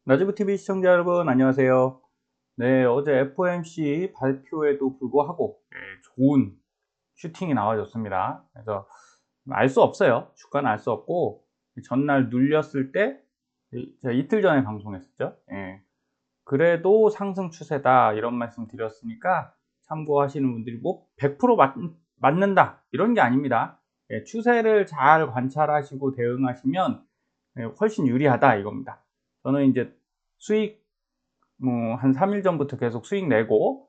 나지부TV 시청자 여러분 안녕하세요. 네, 어제 FOMC 발표에도 불구하고 좋은 슈팅이 나와줬습니다. 그래서 알 수 없어요. 주가는 알 수 없고 전날 눌렸을 때 제가 이틀 전에 방송했었죠. 그래도 상승 추세다 이런 말씀 드렸으니까 참고하시는 분들이 뭐 100% 맞는다 이런 게 아닙니다. 추세를 잘 관찰하시고 대응하시면 훨씬 유리하다 이겁니다. 저는 이제 수익 한 3일 전부터 계속 수익 내고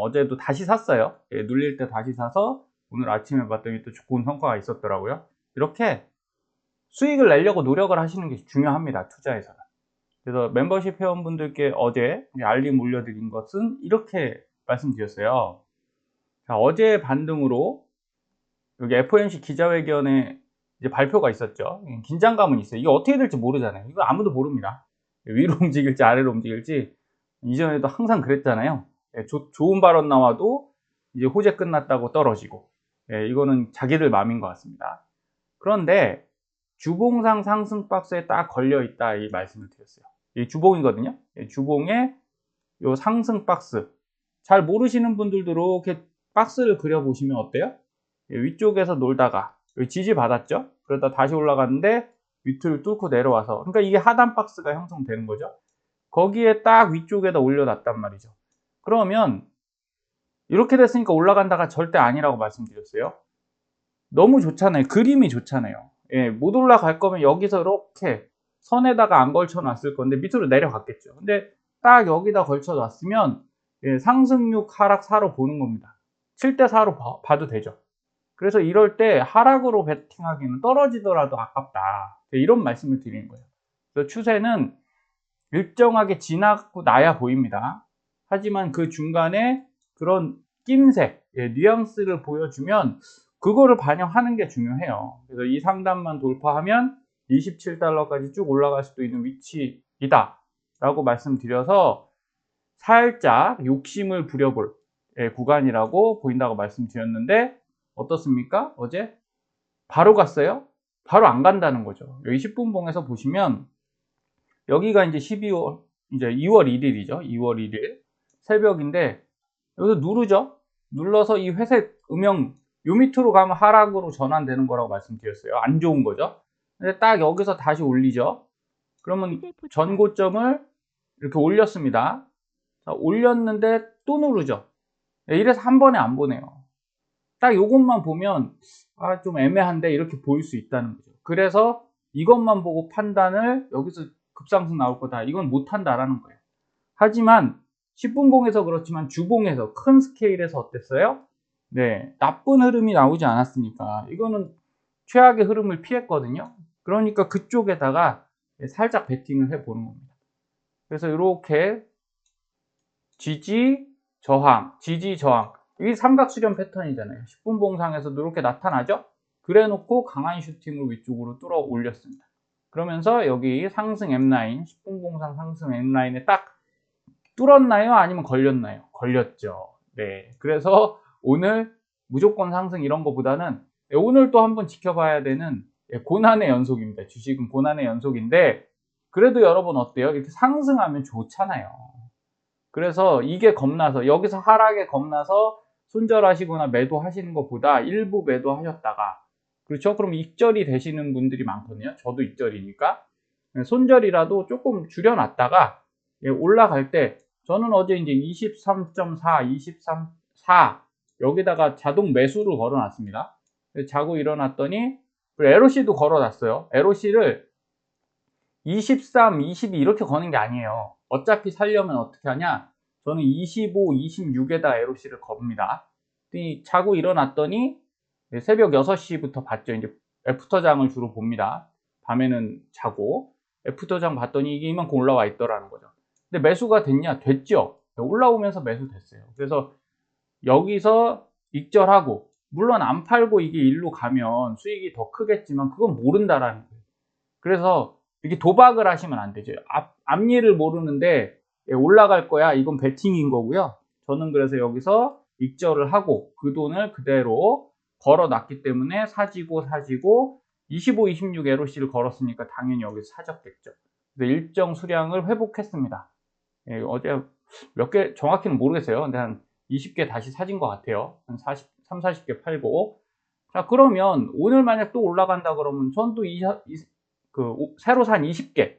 어제도 다시 샀어요. 눌릴 때 다시 사서 오늘 아침에 봤더니 또 좋은 성과가 있었더라고요. 이렇게 수익을 내려고 노력을 하시는 게 중요합니다. 투자에서는. 그래서 멤버십 회원분들께 어제 알림 올려드린 것은 이렇게 말씀드렸어요. 자, 어제 반등으로 여기 FOMC 기자회견에 이제 발표가 있었죠. 긴장감은 있어요. 이게 어떻게 될지 모르잖아요. 이거 아무도 모릅니다. 위로 움직일지 아래로 움직일지 이전에도 항상 그랬잖아요. 좋은 발언 나와도 이제 호재 끝났다고 떨어지고 이거는 자기들 마음인 것 같습니다. 그런데 주봉상 상승 박스에 딱 걸려 있다 이 말씀을 드렸어요. 이 주봉이거든요. 주봉에 요 상승 박스 잘 모르시는 분들도 이렇게 박스를 그려 보시면 어때요? 위쪽에서 놀다가 지지 받았죠. 그러다 다시 올라갔는데 밑을 뚫고 내려와서, 그러니까 이게 하단 박스가 형성되는 거죠. 거기에 딱 위쪽에다 올려놨단 말이죠. 그러면 이렇게 됐으니까 올라간다가 절대 아니라고 말씀드렸어요. 너무 좋잖아요. 그림이 좋잖아요. 못 올라갈 거면 여기서 이렇게 선에다가 안 걸쳐 놨을 건데 밑으로 내려갔겠죠. 근데 딱 여기다 걸쳐 놨으면 상승6 하락 4로 보는 겁니다. 7대 4로 봐도 되죠. 그래서 이럴 때 하락으로 베팅하기는 떨어지더라도 아깝다. 이런 말씀을 드리는 거예요. 그래서 추세는 일정하게 지나고 나야 보입니다. 하지만 그 중간에 그런 낌새, 뉘앙스를 보여주면 그거를 반영하는 게 중요해요. 그래서 이 상단만 돌파하면 27달러까지 쭉 올라갈 수도 있는 위치이다 라고 말씀드려서 살짝 욕심을 부려볼 구간이라고 보인다고 말씀드렸는데 어떻습니까? 어제 바로 갔어요? 바로 안 간다는 거죠. 여기 10분 봉에서 보시면 여기가 이제 2월 1일이죠. 2월 1일 새벽인데 여기서 누르죠. 눌러서 이 회색 음영 요 밑으로 가면 하락으로 전환되는 거라고 말씀드렸어요. 안 좋은 거죠. 근데 딱 여기서 다시 올리죠. 그러면 전고점을 이렇게 올렸습니다. 자, 올렸는데 또 누르죠. 이래서 한 번에 안 보내요. 딱 요것만 보면 좀 애매한데 이렇게 보일 수 있다는 거죠. 그래서 이것만 보고 판단을 여기서 급상승 나올 거다 이건 못한다라는 거예요. 하지만 10분봉에서 그렇지만 주봉에서 큰 스케일에서 어땠어요? 네, 나쁜 흐름이 나오지 않았으니까 이거는 최악의 흐름을 피했거든요. 그러니까 그쪽에다가 살짝 베팅을 해보는 겁니다. 그래서 이렇게 지지, 저항, 지지, 저항 이게 삼각수렴 패턴이잖아요. 10분 봉상에서도 이렇게 나타나죠. 그래 놓고 강한 슈팅으로 위쪽으로 뚫어 올렸습니다. 그러면서 여기 상승 M라인, 10분 봉상 상승 M라인에 딱 뚫었나요? 아니면 걸렸나요? 걸렸죠. 네. 그래서 오늘 무조건 상승 이런 거보다는 오늘 또 한번 지켜봐야 되는 고난의 연속입니다. 주식은 고난의 연속인데 그래도 여러분 어때요? 이렇게 상승하면 좋잖아요. 그래서 이게 겁나서 여기서 하락에 겁나서 손절하시거나 매도하시는 것보다 일부 매도하셨다가 그렇죠? 그럼 익절이 되시는 분들이 많거든요. 저도 익절이니까 손절이라도 조금 줄여놨다가 올라갈 때 저는 어제 이제 23.4, 23.4 여기다가 자동 매수를 걸어놨습니다. 자고 일어났더니 LOC도 걸어놨어요. LOC를 23, 22 이렇게 거는 게 아니에요. 어차피 살려면 어떻게 하냐? 저는 25, 26에다 LOC를 겁니다. 자고 일어났더니 새벽 6시부터 봤죠. 이제 애프터장을 주로 봅니다. 밤에는 자고 애프터장 봤더니 이게 이만큼 올라와 있더라는 거죠. 근데 매수가 됐냐? 됐죠. 올라오면서 매수됐어요. 그래서 여기서 익절하고 물론 안 팔고 이게 일로 가면 수익이 더 크겠지만 그건 모른다라는 거예요. 그래서 이렇게 도박을 하시면 안 되죠. 앞일을 모르는데 올라갈 거야. 이건 베팅인 거고요. 저는 그래서 여기서 익절을 하고 그 돈을 그대로 걸어놨기 때문에 사지고 25, 26 LOC를 걸었으니까 당연히 여기서 사적겠죠. 그래서 일정 수량을 회복했습니다. 예, 어제 몇 개 정확히는 모르겠어요. 근데 한 20개 다시 사진 것 같아요. 한 40개 팔고. 자, 그러면 오늘 만약 또 올라간다 그러면 전 또 새로 산 20개,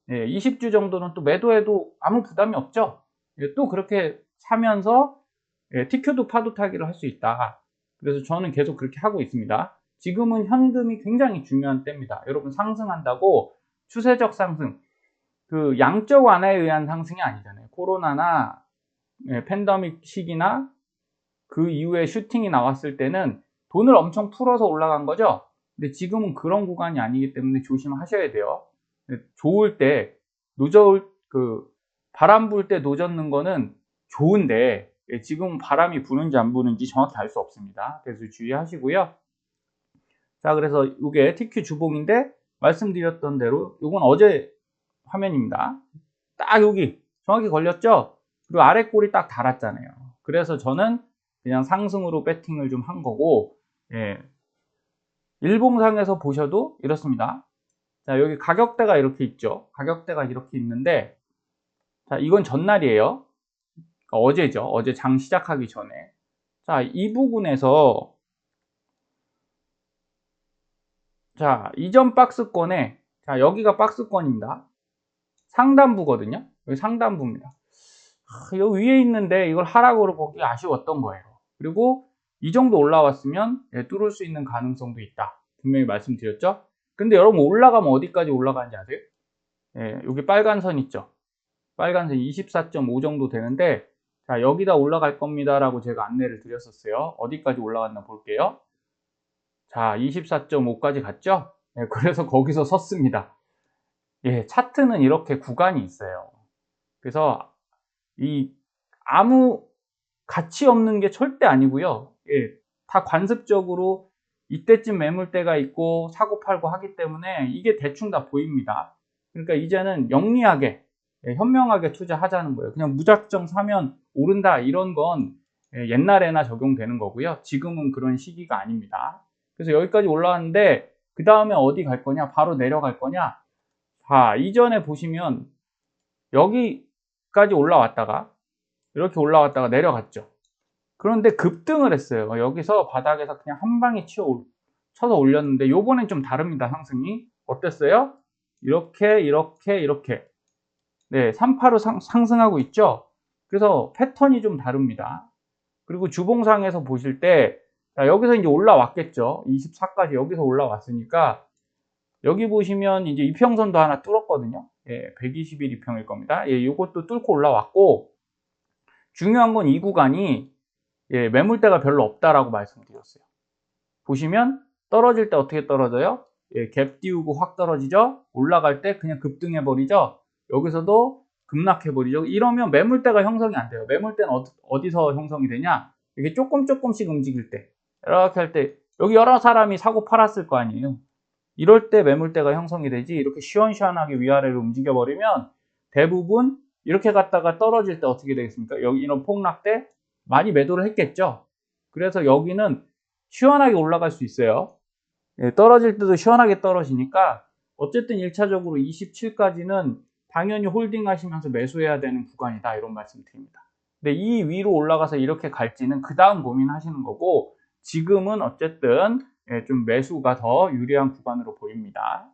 예, 20주 정도는 또 매도해도 아무 부담이 없죠. 예, 또 그렇게 사면서 예, TQ도 파도 타기를 할 수 있다. 그래서 저는 계속 그렇게 하고 있습니다. 지금은 현금이 굉장히 중요한 때입니다. 여러분, 상승한다고 추세적 상승, 그 양적 완화에 의한 상승이 아니잖아요. 코로나나 예, 팬데믹 시기나 그 이후에 슈팅이 나왔을 때는 돈을 엄청 풀어서 올라간 거죠. 근데 지금은 그런 구간이 아니기 때문에 조심하셔야 돼요. 좋을 때 그 바람 불 때 노젓는 거는 좋은데 예, 지금 바람이 부는지 안 부는지 정확히 알 수 없습니다. 그래서 주의하시고요. 자, 그래서 이게 TQ 주봉인데 말씀드렸던 대로 이건 어제 화면입니다. 딱 여기 정확히 걸렸죠? 그리고 아래 꼬리 딱 달았잖아요. 그래서 저는 그냥 상승으로 배팅을 좀 한 거고, 예, 일봉상에서 보셔도 이렇습니다. 자, 여기 가격대가 이렇게 있죠. 가격대가 이렇게 있는데, 자, 이건 전날이에요. 그러니까 어제죠. 어제 장 시작하기 전에. 자, 이 부분에서, 자, 이전 박스권에, 자, 여기가 박스권입니다. 상단부거든요. 여기 상단부입니다. 여기 위에 있는데 이걸 하락으로 보기 아쉬웠던 거예요. 그리고 이 정도 올라왔으면 예, 뚫을 수 있는 가능성도 있다. 분명히 말씀드렸죠. 근데 여러분, 올라가면 어디까지 올라가는지 아세요? 예, 여기 빨간 선 있죠. 빨간 선 24.5 정도 되는데, 자, 여기다 올라갈 겁니다 라고 제가 안내를 드렸었어요. 어디까지 올라갔나 볼게요. 자, 24.5까지 갔죠. 예, 그래서 거기서 섰습니다. 예, 차트는 이렇게 구간이 있어요. 그래서 이 아무 가치 없는 게 절대 아니고요. 예, 다 관습적으로 이때쯤 매물대가 있고 사고 팔고 하기 때문에 이게 대충 다 보입니다. 그러니까 이제는 영리하게, 예, 현명하게 투자하자는 거예요. 그냥 무작정 사면 오른다 이런 건 예, 옛날에나 적용되는 거고요. 지금은 그런 시기가 아닙니다. 그래서 여기까지 올라왔는데 그 다음에 어디 갈 거냐? 바로 내려갈 거냐? 자, 이전에 보시면 여기까지 올라왔다가 이렇게 올라왔다가 내려갔죠. 그런데 급등을 했어요. 여기서 바닥에서 그냥 한 방에 쳐서 올렸는데 요번엔 좀 다릅니다. 상승이 어땠어요? 이렇게 네, 3파로 상승하고 있죠. 그래서 패턴이 좀 다릅니다. 그리고 주봉상에서 보실 때, 자, 여기서 이제 올라왔겠죠. 24까지 여기서 올라왔으니까 여기 보시면 이제 이평선도 하나 뚫었거든요. 예, 121 이평일 겁니다. 예, 요것도 뚫고 올라왔고, 중요한 건 이 구간이 예, 매물대가 별로 없다라고 말씀드렸어요. 보시면 떨어질 때 어떻게 떨어져요? 예, 갭 띄우고 확 떨어지죠? 올라갈 때 그냥 급등해 버리죠? 여기서도 급락해 버리죠? 이러면 매물대가 형성이 안 돼요. 매물대는 어디서 형성이 되냐? 이게 조금씩 움직일 때, 이렇게 할 때, 여기 여러 사람이 사고 팔았을 거 아니에요. 이럴 때 매물대가 형성이 되지, 이렇게 시원시원하게 위아래로 움직여 버리면 대부분 이렇게 갔다가 떨어질 때 어떻게 되겠습니까? 여기 이런 폭락 때 많이 매도를 했겠죠. 그래서 여기는 시원하게 올라갈 수 있어요. 예, 떨어질 때도 시원하게 떨어지니까 어쨌든 1차적으로 27까지는 당연히 홀딩 하시면서 매수해야 되는 구간이다, 이런 말씀 드립니다. 근데 이 위로 올라가서 이렇게 갈지는 그 다음 고민하시는 거고, 지금은 어쨌든 예, 좀 매수가 더 유리한 구간으로 보입니다.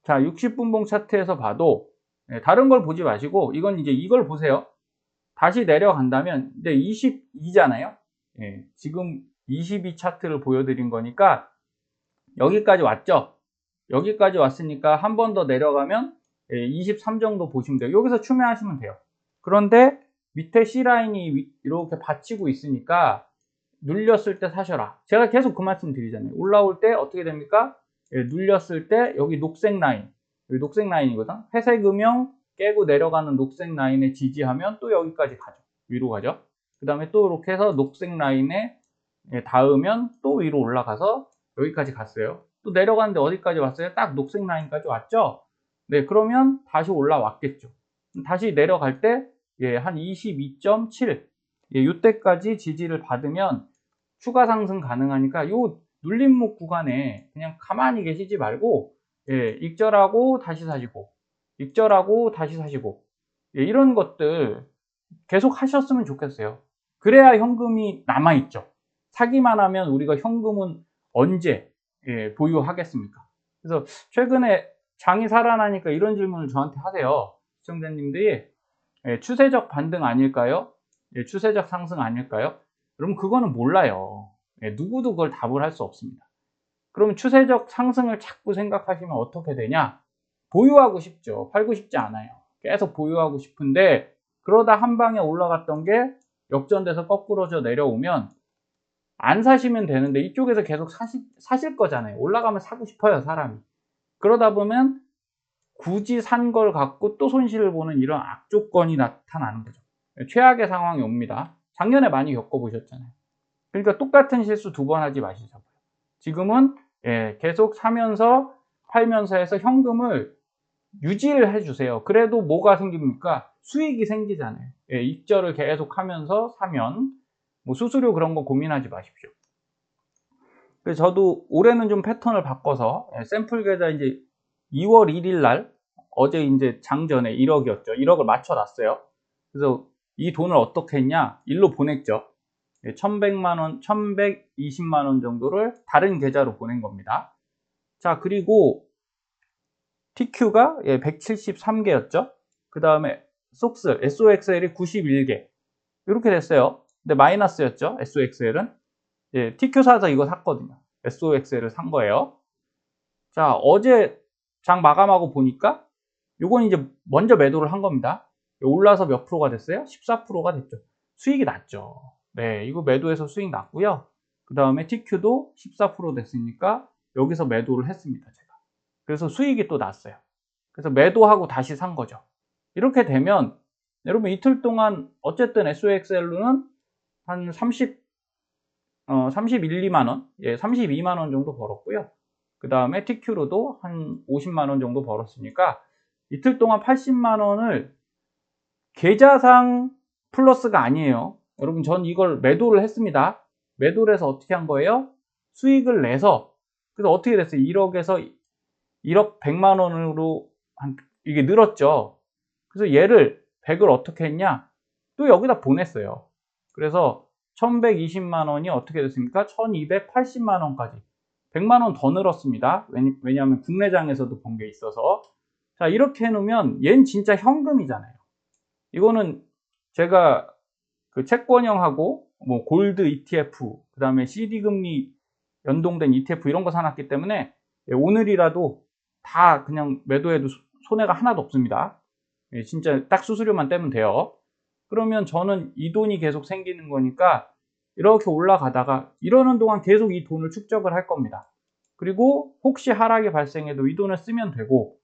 자, 60분봉 차트에서 봐도 예, 다른 걸 보지 마시고 이건 이제 이걸 보세요. 다시 내려간다면 이제 22잖아요. 예, 지금 22 차트를 보여드린 거니까 여기까지 왔죠. 여기까지 왔으니까 한 번 더 내려가면 23 정도 보시면 돼요. 여기서 추매하시면 돼요. 그런데 밑에 C라인이 이렇게 받치고 있으니까 눌렸을 때 사셔라. 제가 계속 그 말씀 드리잖아요. 올라올 때 어떻게 됩니까? 예, 눌렸을 때 여기 녹색 라인, 여기 녹색 라인이거든. 회색 음영 깨고 내려가는 녹색 라인에 지지하면 또 여기까지 가죠. 위로 가죠. 그 다음에 또 이렇게 해서 녹색 라인에 닿으면 또 위로 올라가서 여기까지 갔어요. 또 내려가는데 어디까지 왔어요? 딱 녹색 라인까지 왔죠. 네, 그러면 다시 올라왔겠죠. 다시 내려갈 때 한 22.7, 이때까지 지지를 받으면 추가 상승 가능하니까 요 눌림목 구간에 그냥 가만히 계시지 말고 예, 익절하고 다시 사시고, 익절하고 다시 사시고, 예, 이런 것들 계속 하셨으면 좋겠어요. 그래야 현금이 남아있죠. 사기만 하면 우리가 현금은 언제 보유하겠습니까? 그래서 최근에 장이 살아나니까 이런 질문을 저한테 하세요. 시청자님들이 추세적 반등 아닐까요? 추세적 상승 아닐까요? 그럼 그거는 몰라요. 누구도 그걸 답을 할 수 없습니다. 그럼 추세적 상승을 자꾸 생각하시면 어떻게 되냐? 보유하고 싶죠. 팔고 싶지 않아요. 계속 보유하고 싶은데 그러다 한 방에 올라갔던 게 역전돼서 거꾸로져 내려오면 안 사시면 되는데 이쪽에서 계속 사실 거잖아요. 올라가면 사고 싶어요, 사람이. 그러다 보면 굳이 산 걸 갖고 또 손실을 보는 이런 악조건이 나타나는 거죠. 최악의 상황이 옵니다. 작년에 많이 겪어보셨잖아요. 그러니까 똑같은 실수 두 번 하지 마시자고요. 지금은 계속 사면서 팔면서 해서 현금을 유지를 해주세요. 그래도 뭐가 생깁니까? 수익이 생기잖아요. 익절을 계속 하면서 사면 뭐 수수료 그런 거 고민하지 마십시오. 그래서 저도 올해는 좀 패턴을 바꿔서 샘플 계좌 이제 2월 1일 날 어제 이제 장전에 1억이었죠. 1억을 맞춰놨어요. 그래서 이 돈을 어떻게 했냐? 일로 보냈죠. 1100만원, 1120만원 정도를 다른 계좌로 보낸 겁니다. 자, 그리고 TQ가 173개였죠. 그 다음에 속스, SOXL이 91개. 이렇게 됐어요. 근데 마이너스였죠. SOXL은. TQ 사서 이거 샀거든요. SOXL을 산 거예요. 자, 어제 장 마감하고 보니까 이건 이제 먼저 매도를 한 겁니다. 올라서 몇 프로가 됐어요? 14%가 됐죠. 수익이 났죠. 네, 이거 매도해서 수익 났고요. 그 다음에 TQ도 14% 됐으니까 여기서 매도를 했습니다. 제가. 그래서 수익이 또 났어요. 그래서 매도하고 다시 산 거죠. 이렇게 되면 여러분 이틀 동안 어쨌든 SOXL로는 한 31, 2만원, 32만원 정도 벌었고요. 그 다음에 TQ로도 한 50만원 정도 벌었으니까 이틀 동안 80만원을 계좌상 플러스가 아니에요. 여러분 전 이걸 매도를 했습니다. 매도를 해서 어떻게 한 거예요? 수익을 내서 그래서 어떻게 됐어요? 1억에서 1억 100만원으로 이게 늘었죠. 그래서 얘를 100을 어떻게 했냐? 또 여기다 보냈어요. 그래서 1120만원이 어떻게 됐습니까? 1280만원까지 100만원 더 늘었습니다. 왜냐하면 국내장에서도 본 게 있어서. 자, 이렇게 해놓으면 얘는 진짜 현금이잖아요. 이거는 제가 그 채권형하고 뭐 골드 ETF, 그 다음에 CD금리 연동된 ETF 이런 거 사놨기 때문에 오늘이라도 다 그냥 매도해도 손해가 하나도 없습니다. 진짜 딱 수수료만 떼면 돼요. 그러면 저는 이 돈이 계속 생기는 거니까 이렇게 올라가다가 이러는 동안 계속 이 돈을 축적을 할 겁니다. 그리고 혹시 하락이 발생해도 이 돈을 쓰면 되고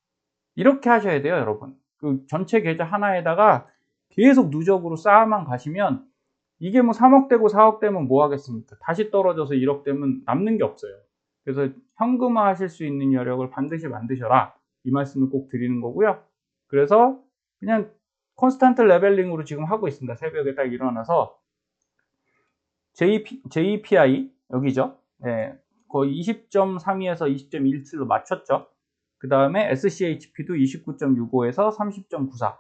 이렇게 하셔야 돼요, 여러분. 그 전체 계좌 하나에다가 계속 누적으로 쌓아만 가시면 이게 뭐 3억 되고 4억 되면 뭐 하겠습니까? 다시 떨어져서 1억 되면 남는 게 없어요. 그래서 현금화 하실 수 있는 여력을 반드시 만드셔라. 이 말씀을 꼭 드리는 거고요. 그래서 그냥 콘스탄트 레벨링으로 지금 하고 있습니다. 새벽에 딱 일어나서 JPI 여기죠. 네, 거의 20.32에서 20.17로 맞췄죠. 그 다음에 SCHP도 29.65에서 30.94.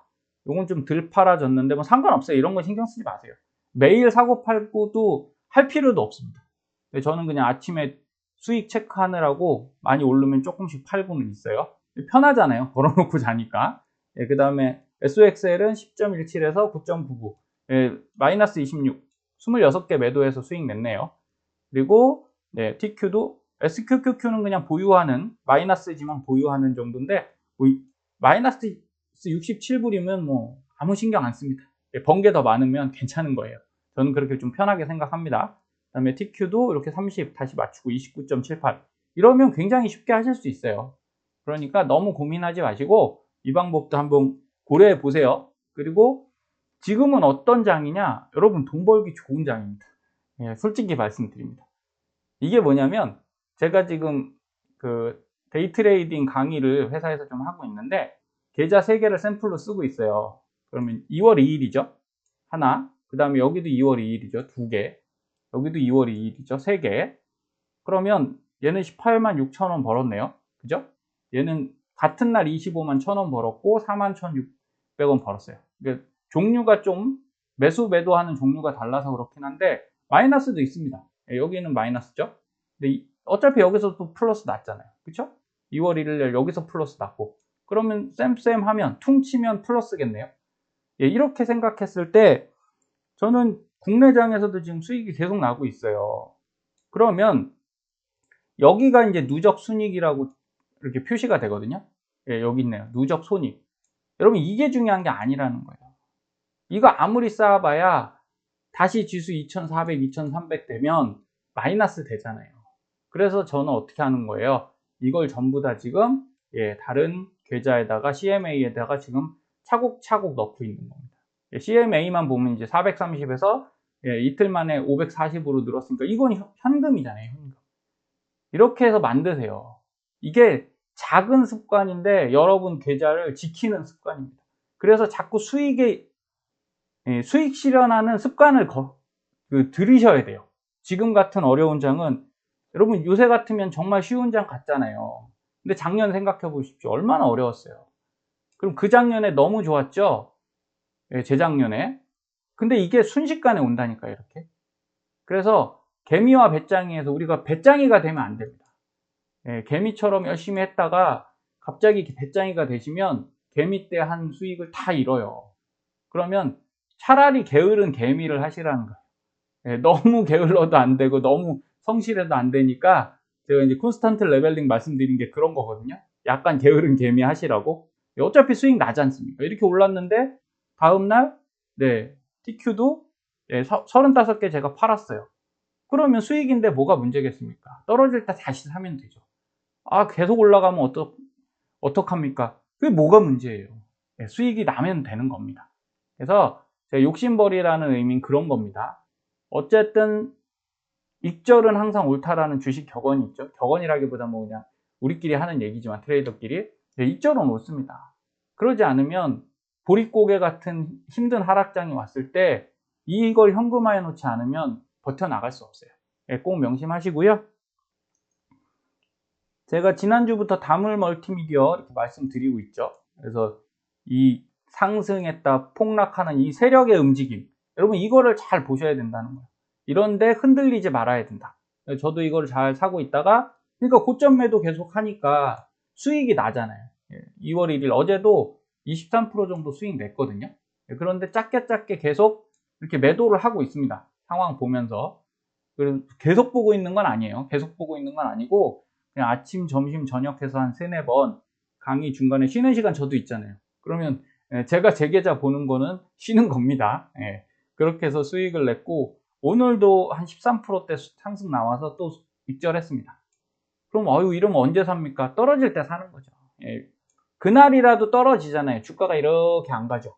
요건 좀 덜 팔아졌는데 뭐 상관없어요. 이런 거 신경 쓰지 마세요. 매일 사고 팔고도 할 필요도 없습니다. 저는 그냥 아침에 수익 체크하느라고 많이 오르면 조금씩 팔고는 있어요. 편하잖아요. 걸어놓고 자니까. 그 다음에 SOXL은 10.17에서 9.99. 마이너스 26. 26개 매도해서 수익 냈네요. 그리고 TQ도 SQQQ는 그냥 보유하는 마이너스지만 보유하는 정도인데 뭐 마이너스 67불이면 뭐 아무 신경 안 씁니다. 번개 더 많으면 괜찮은 거예요. 저는 그렇게 좀 편하게 생각합니다. 그 다음에 TQ도 이렇게 30 다시 맞추고 29.78 이러면 굉장히 쉽게 하실 수 있어요. 그러니까 너무 고민하지 마시고 이 방법도 한번 고려해 보세요. 그리고 지금은 어떤 장이냐? 여러분 돈 벌기 좋은 장입니다. 솔직히 말씀드립니다. 이게 뭐냐면 제가 지금 그 데이트레이딩 강의를 회사에서 좀 하고 있는데 계좌 3개를 샘플로 쓰고 있어요. 그러면 2월 2일이죠. 하나. 그 다음에 여기도 2월 2일이죠. 2개. 여기도 2월 2일이죠. 3개. 그러면 얘는 18만 6천 원 벌었네요. 그죠? 얘는 같은 날 25만 1,000원 벌었고 4만 1,600원 벌었어요. 그러니까 종류가 좀 매수 매도하는 종류가 달라서 그렇긴 한데 마이너스도 있습니다. 여기는 마이너스죠. 근데 어차피 여기서 또 플러스 났잖아요. 그쵸? 2월 1일 날 여기서 플러스 났고 그러면 쌤 하면 퉁치면 플러스겠네요. 예, 이렇게 생각했을 때 저는 국내장에서도 지금 수익이 계속 나고 있어요. 그러면 여기가 이제 누적 순이익이라고 이렇게 표시가 되거든요. 예, 여기 있네요. 누적 손익. 여러분 이게 중요한 게 아니라는 거예요. 이거 아무리 쌓아봐야 다시 지수 2400, 2300 되면 마이너스 되잖아요. 그래서 저는 어떻게 하는 거예요? 이걸 전부 다 지금 다른 계좌에다가 CMA에다가 지금 차곡차곡 넣고 있는 겁니다. CMA만 보면 이제 430에서 이틀 만에 540으로 늘었으니까 이건 현금이잖아요. 현금. 이렇게 해서 만드세요. 이게 작은 습관인데 여러분 계좌를 지키는 습관입니다. 그래서 자꾸 수익 실현하는 습관을 들이셔야 돼요. 지금 같은 어려운 장은 여러분 요새 같으면 정말 쉬운 장 같잖아요. 근데 작년 생각해 보십시오. 얼마나 어려웠어요. 그럼 그 작년에 너무 좋았죠? 재작년에. 근데 이게 순식간에 온다니까 이렇게. 그래서 개미와 배짱이에서 우리가 배짱이가 되면 안 됩니다. 개미처럼 열심히 했다가 갑자기 배짱이가 되시면 개미 때 한 수익을 다 잃어요. 그러면 차라리 게으른 개미를 하시라는 거예요. 너무 게을러도 안 되고 너무 성실해도 안 되니까 제가 이제 콘스탄트 레벨링 말씀드린 게 그런 거거든요. 약간 게으른 개미 하시라고. 어차피 수익 나지 않습니까? 이렇게 올랐는데 다음날 TQ도 35개 제가 팔았어요. 그러면 수익인데 뭐가 문제겠습니까? 떨어질 때 다시 사면 되죠. 아, 계속 올라가면 어떡합니까? 그게 뭐가 문제예요? 수익이 나면 되는 겁니다. 그래서 제가 욕심벌이라는 의미는 그런 겁니다. 어쨌든 익절은 항상 옳다라는 주식 격언이 있죠. 격언이라기보다 뭐 그냥 우리끼리 하는 얘기지만 트레이더끼리 익절은 옳습니다. 그러지 않으면 보릿고개 같은 힘든 하락장이 왔을 때 이걸 현금화해 놓지 않으면 버텨나갈 수 없어요. 꼭 명심하시고요. 제가 지난주부터 다물 멀티미디어 이렇게 말씀드리고 있죠. 그래서 이 상승했다 폭락하는 이 세력의 움직임, 여러분 이거를 잘 보셔야 된다는 거예요. 이런데 흔들리지 말아야 된다. 저도 이거를 잘 사고 있다가 그러니까 고점 매도 계속 하니까 수익이 나잖아요. 2월 1일 어제도 23% 정도 수익 냈거든요. 그런데 작게 계속 이렇게 매도를 하고 있습니다. 상황 보면서. 계속 보고 있는 건 아니에요. 계속 보고 있는 건 아니고 그냥 아침, 점심, 저녁 해서 한 3-4번 강의 중간에 쉬는 시간 저도 있잖아요. 그러면 제가 제 계좌 보는 거는 쉬는 겁니다. 그렇게 해서 수익을 냈고 오늘도 한 13%대 상승 나와서 또 익절했습니다. 그럼 이러면 언제 삽니까? 떨어질 때 사는 거죠. 그날이라도 떨어지잖아요. 주가가 이렇게 안 가죠.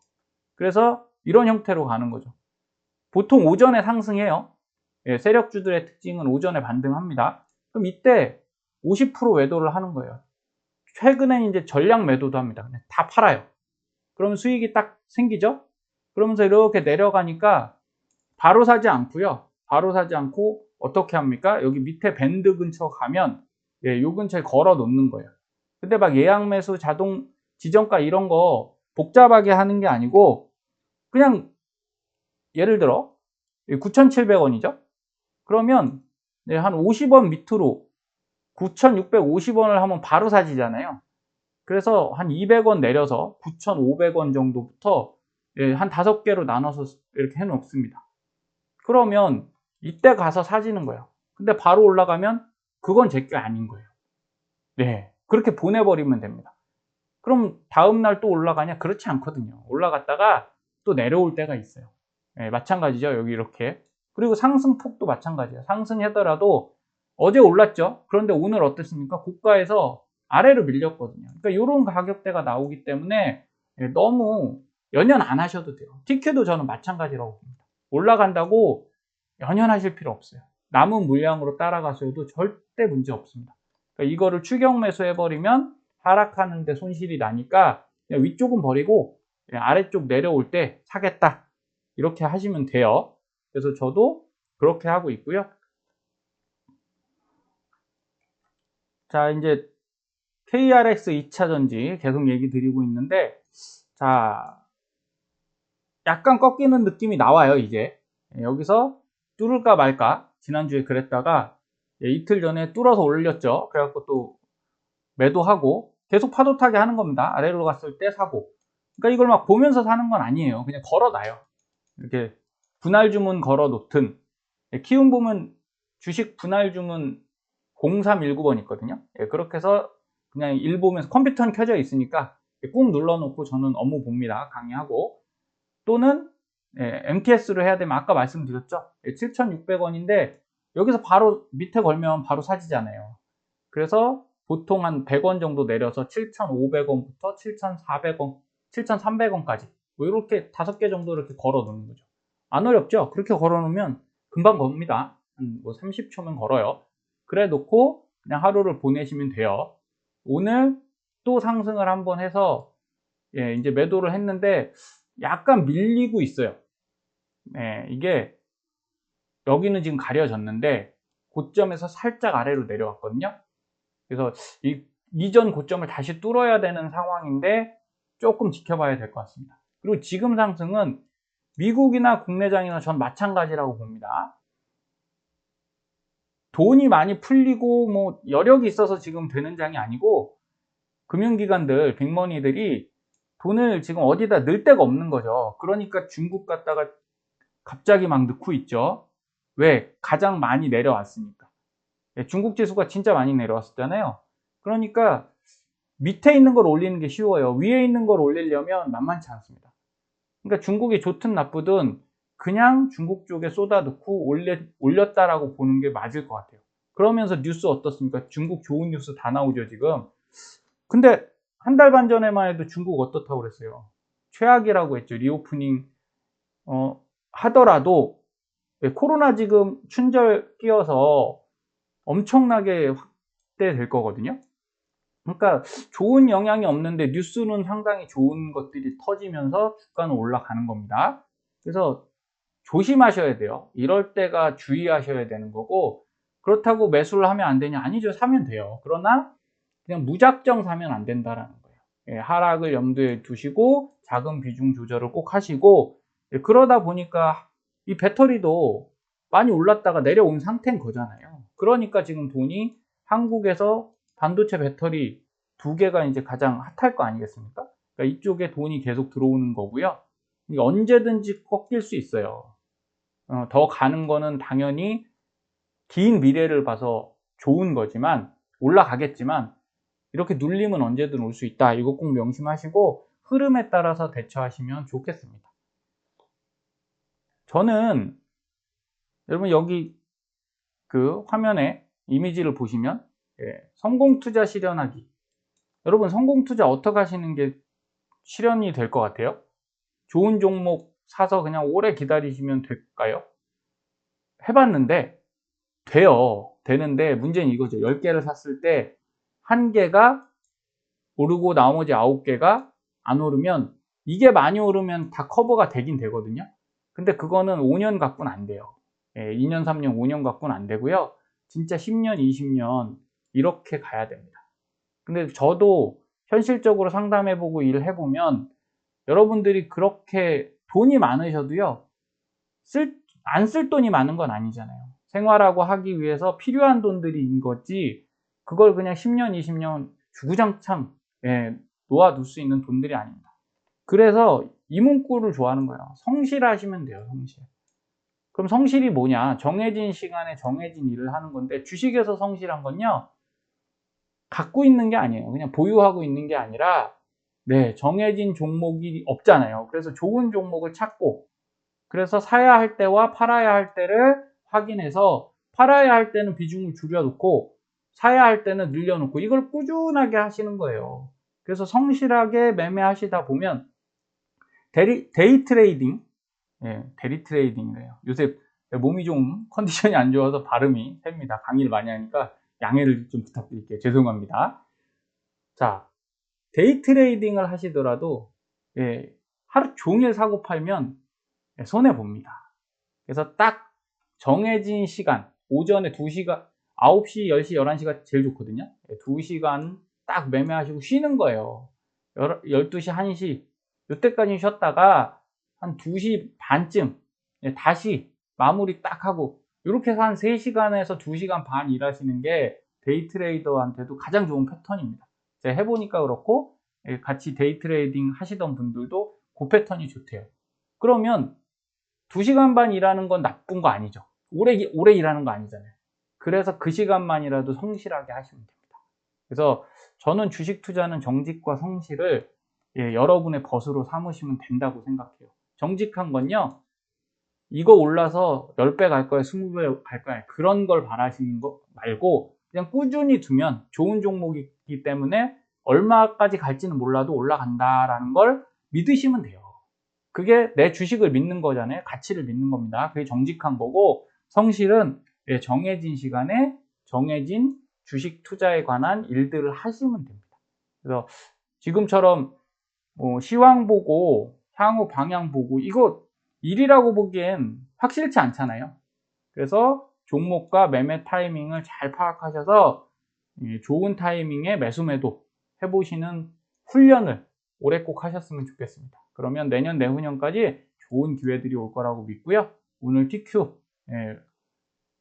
그래서 이런 형태로 가는 거죠. 보통 오전에 상승해요. 세력주들의 특징은 오전에 반등합니다. 그럼 이때 50% 매도를 하는 거예요. 최근에 이제 전량 매도도 합니다. 그냥 다 팔아요. 그러면 수익이 딱 생기죠? 그러면서 이렇게 내려가니까 바로 사지 않고요. 바로 사지 않고 어떻게 합니까? 여기 밑에 밴드 근처 가면 요 근처에 걸어 놓는 거예요. 근데 막 예약 매수, 자동 지정가 이런 거 복잡하게 하는 게 아니고 그냥 예를 들어 9,700원이죠? 그러면 한 50원 밑으로 9,650원을 하면 바로 사지잖아요. 그래서 한 200원 내려서 9,500원 정도부터 한 5개로 나눠서 이렇게 해놓습니다. 그러면 이때 가서 사지는 거예요. 근데 바로 올라가면 그건 제 게 아닌 거예요. 그렇게 보내버리면 됩니다. 그럼 다음날 또 올라가냐? 그렇지 않거든요. 올라갔다가 또 내려올 때가 있어요. 마찬가지죠. 여기 이렇게. 그리고 상승폭도 마찬가지예요. 상승하더라도 어제 올랐죠. 그런데 오늘 어떻습니까? 고가에서 아래로 밀렸거든요. 그러니까 이런 가격대가 나오기 때문에 너무 연연 안 하셔도 돼요. TQ도 저는 마찬가지라고 봅니다. 올라간다고 연연하실 필요 없어요. 남은 물량으로 따라가셔도 절대 문제 없습니다. 그러니까 이거를 추격 매수해버리면 하락하는데 손실이 나니까 그냥 위쪽은 버리고 그냥 아래쪽 내려올 때 사겠다. 이렇게 하시면 돼요. 그래서 저도 그렇게 하고 있고요. 자, 이제 KRX 2차전지 계속 얘기 드리고 있는데, 자, 약간 꺾이는 느낌이 나와요, 이제. 여기서 뚫을까 말까. 지난주에 그랬다가 이틀 전에 뚫어서 올렸죠. 그래갖고 또 매도하고 계속 파도 타게 하는 겁니다. 아래로 갔을 때 사고. 그러니까 이걸 막 보면서 사는 건 아니에요. 그냥 걸어놔요. 이렇게 분할 주문 걸어 놓든, 키움 보면 주식 분할 주문 0319번 있거든요. 그렇게 해서 그냥 일 보면서 컴퓨터는 켜져 있으니까 꾹 눌러 놓고 저는 업무 봅니다. 강의하고. 또는 MTS로 해야 되면 아까 말씀드렸죠. 7,600원인데 여기서 바로 밑에 걸면 바로 사지잖아요. 그래서 보통 한 100원 정도 내려서 7,500원부터 7,400원, 7,300원까지 뭐 이렇게 5개 정도 이렇게 걸어 놓는 거죠. 안 어렵죠? 그렇게 걸어 놓으면 금방 겁니다. 한 뭐 30초면 걸어요. 그래 놓고 그냥 하루를 보내시면 돼요. 오늘 또 상승을 한번 해서 이제 매도를 했는데 약간 밀리고 있어요. 이게 여기는 지금 가려졌는데 고점에서 살짝 아래로 내려왔거든요. 그래서 이전 고점을 다시 뚫어야 되는 상황인데 조금 지켜봐야 될 것 같습니다. 그리고 지금 상승은 미국이나 국내장이나 전 마찬가지라고 봅니다. 돈이 많이 풀리고 뭐 여력이 있어서 지금 되는 장이 아니고, 금융기관들, 빅머니들이 돈을 지금 어디다 넣을 데가 없는 거죠. 그러니까 중국 갔다가 갑자기 막 넣고 있죠. 왜? 가장 많이 내려왔으니까. 중국 지수가 진짜 많이 내려왔었잖아요. 그러니까 밑에 있는 걸 올리는 게 쉬워요. 위에 있는 걸 올리려면 만만치 않습니다. 그러니까 중국이 좋든 나쁘든 그냥 중국 쪽에 쏟아넣고 올렸다라고 보는 게 맞을 것 같아요. 그러면서 뉴스 어떻습니까? 중국 좋은 뉴스 다 나오죠, 지금. 근데 한 달 반 전에만 해도 중국 어떻다고 그랬어요? 최악이라고 했죠. 리오프닝 하더라도 코로나 지금 춘절 끼어서 엄청나게 확대될 거거든요. 그러니까 좋은 영향이 없는데 뉴스는 상당히 좋은 것들이 터지면서 주가는 올라가는 겁니다. 그래서 조심하셔야 돼요. 이럴 때가 주의하셔야 되는 거고, 그렇다고 매수를 하면 안 되냐? 아니죠. 사면 돼요. 그러나 그냥 무작정 사면 안 된다라는 거예요. 하락을 염두에 두시고 자금 비중 조절을 꼭 하시고, 그러다 보니까 이 배터리도 많이 올랐다가 내려온 상태인 거잖아요. 그러니까 지금 돈이 한국에서 반도체 배터리 2개가 이제 가장 핫할 거 아니겠습니까? 그러니까 이쪽에 돈이 계속 들어오는 거고요. 이게 언제든지 꺾일 수 있어요. 더 가는 거는 당연히 긴 미래를 봐서 좋은 거지만, 올라가겠지만 이렇게 눌림은 언제든 올 수 있다. 이거 꼭 명심하시고 흐름에 따라서 대처하시면 좋겠습니다. 저는 여러분 여기 그 화면에 이미지를 보시면 성공투자 실현하기. 여러분 성공투자 어떻게 하시는 게 실현이 될 것 같아요? 좋은 종목 사서 그냥 오래 기다리시면 될까요? 해봤는데 돼요. 되는데 문제는 이거죠. 10개를 샀을 때 1개가 오르고 나머지 9개가 안 오르면, 이게 많이 오르면 다 커버가 되긴 되거든요. 근데 그거는 5년 갖고는 안 돼요. 2년, 3년, 5년 갖고는 안 되고요. 진짜 10년, 20년 이렇게 가야 됩니다. 근데 저도 현실적으로 상담해보고 일을 해보면 여러분들이 그렇게 돈이 많으셔도요, 안 쓸 돈이 많은 건 아니잖아요. 생활하고 하기 위해서 필요한 돈들인 거지, 그걸 그냥 10년, 20년 주구장창 놓아둘 수 있는 돈들이 아닙니다. 그래서 이 문구를 좋아하는 거예요. 성실하시면 돼요, 성실. 그럼 성실이 뭐냐? 정해진 시간에 정해진 일을 하는 건데, 주식에서 성실한 건요, 갖고 있는 게 아니에요. 그냥 보유하고 있는 게 아니라, 정해진 종목이 없잖아요. 그래서 좋은 종목을 찾고, 그래서 사야 할 때와 팔아야 할 때를 확인해서, 팔아야 할 때는 비중을 줄여놓고 사야 할 때는 늘려놓고, 이걸 꾸준하게 하시는 거예요. 그래서 성실하게 매매하시다 보면 데이 트레이딩, 데리 트레이딩이래요. 요새 몸이 좀 컨디션이 안 좋아서 발음이 셉니다. 강의를 많이 하니까 양해를 좀 부탁드릴게요. 죄송합니다. 자, 데이 트레이딩을 하시더라도 하루 종일 사고 팔면 손해 봅니다. 그래서 딱 정해진 시간, 오전에 2시간, 9시, 10시, 11시가 제일 좋거든요. 2시간 딱 매매하시고 쉬는 거예요. 12시, 1시 이때까지 쉬었다가 한 2시 반쯤 다시 마무리 딱 하고, 이렇게 해서 한 3시간에서 2시간 반 일하시는 게 데이 트레이더한테도 가장 좋은 패턴입니다. 제가 해보니까 그렇고, 같이 데이 트레이딩 하시던 분들도 그 패턴이 좋대요. 그러면 2시간 반 일하는 건 나쁜 거 아니죠. 오래 일하는 거 아니잖아요. 그래서 그 시간만이라도 성실하게 하시면 됩니다. 그래서 저는 주식 투자는 정직과 성실을 여러분의 벗으로 삼으시면 된다고 생각해요. 정직한 건요, 이거 올라서 10배 갈 거야, 20배 갈 거야, 그런 걸 바라시는 거 말고 그냥 꾸준히 두면 좋은 종목이기 때문에 얼마까지 갈지는 몰라도 올라간다라는 걸 믿으시면 돼요. 그게 내 주식을 믿는 거잖아요. 가치를 믿는 겁니다. 그게 정직한 거고, 성실은 정해진 시간에 정해진 주식 투자에 관한 일들을 하시면 됩니다. 그래서 지금처럼 시황 보고 향후 방향 보고 이거 일이라고 보기엔 확실치 않잖아요. 그래서 종목과 매매 타이밍을 잘 파악하셔서 좋은 타이밍에 매수 매도 해보시는 훈련을 올해 꼭 하셨으면 좋겠습니다. 그러면 내년 내후년까지 좋은 기회들이 올 거라고 믿고요. 오늘 TQ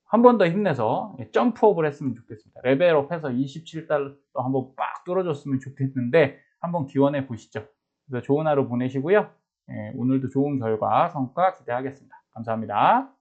한 번 더 힘내서 점프업을 했으면 좋겠습니다. 레벨업해서 27달러 한번 빡 뚫어줬으면 좋겠는데 한번 기원해 보시죠. 그래서 좋은 하루 보내시고요. 오늘도 좋은 결과, 성과 기대하겠습니다. 감사합니다.